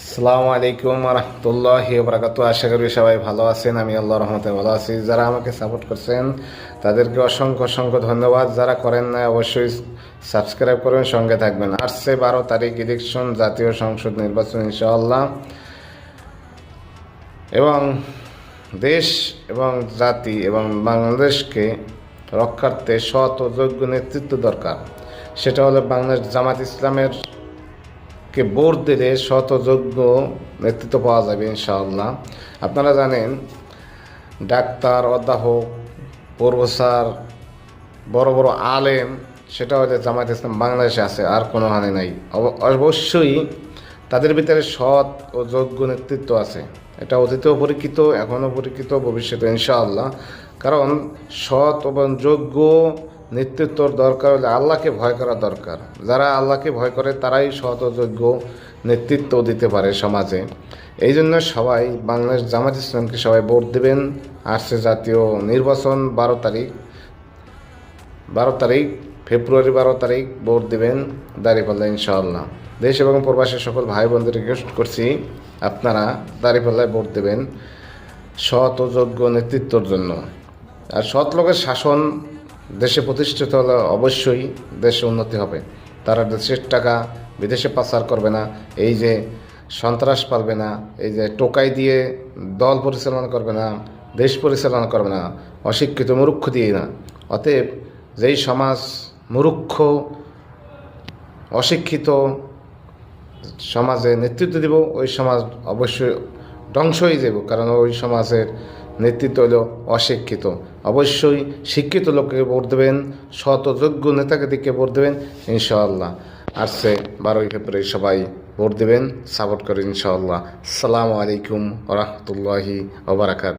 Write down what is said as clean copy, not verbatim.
আসসালামু আলাইকুম রহমতুল্লাহি বারাকাতুহু। আশা করি সবাই ভালো আছেন। আমি আল্লাহর রহমতে ভালো আছি। যারা আমাকে সাপোর্ট করছেন তাদেরকে অসংখ্য অসংখ্য ধন্যবাদ। যারা করেন না অবশ্যই সাবস্ক্রাইব করবেন, সঙ্গে থাকবেন। আসছে 12 তারিখ ইলেকশন, জাতীয় সংসদ নির্বাচন ইনশাআল্লাহ। এবং দেশ এবং জাতি এবং বাংলাদেশকে রক্ষার্থে সৎ ও যোগ্য নেতৃত্ব দরকার। সেটা হলো বাংলাদেশ জামাত ইসলামের কে ভোট দিলে শত যোগ্য নেতৃত্ব পাওয়া যাবে ইনশাআল্লাহ। আপনারা জানেন ডাক্তার, অধ্যাপক, প্রফেসর, বড় বড় আলেম, সেটা হয়তো জামায়াত ইসলাম বাংলাদেশে আছে, আর কোনো হানি নাই। অবশ্যই তাদের ভিতরে সৎ ও যোগ্য নেতৃত্ব আছে। এটা অতীতেও পরীক্ষিত, এখনও পরীক্ষিত, ভবিষ্যতে ইনশাআল্লাহ। কারণ সৎ এবং যোগ্য নেতৃত্বর দরকার হলে আল্লাহকে ভয় করা দরকার। যারা আল্লাহকে ভয় করে তারাই সৎ ও যোগ্য নেতৃত্ব দিতে পারে সমাজে। এই জন্য সবাই বাংলাদেশ জামাত ইসলামকে সবাই ভোট দেবেন। আসছে জাতীয় নির্বাচন 12 তারিখ ফেব্রুয়ারি 12 তারিখ ভোট দেবেন দাঁড়িপাল্লা ইনশাআল্লাহ। দেশ এবং প্রবাসী সকল ভাই বোনদের রিকোয়েস্ট করছি, আপনারা দাঁড়িপাল্লায় ভোট দেবেন সৎ ও যোগ্য নেতৃত্বর জন্য। আর সৎ লোকের শাসন দেশে প্রতিষ্ঠিত হলে অবশ্যই দেশে উন্নতি হবে। তারা দেশের টাকা বিদেশে পাচার করবে না, এই যে সন্ত্রাস পালবে না, এই যে টোকাই দিয়ে দল পরিচালনা করবে না, দেশ পরিচালনা করবে না, অশিক্ষিত মূর্খ দিয়ে না। অতএব যেই সমাজ মূর্খ অশিক্ষিত সমাজে নেতৃত্ব দেব, ওই সমাজ অবশ্যই ধ্বংস হয়ে যাব। কারণ ওই সমাজের নেতৃত্ব হলো অশিক্ষিত। অবশ্যই শিক্ষিত লোককে ভোট দেবেন, সৎ ও যোগ্য নেতাকে দিকে ভোট দেবেন ইনশাআল্লাহ। আসছে 12 ফেব্রুয়ারি সবাই ভোট দেবেন, সাপোর্ট করেন ইনশাআল্লাহ। আসসালামু আলাইকুম রহমতুল্লাহি ওয়া বারাকাতুহু।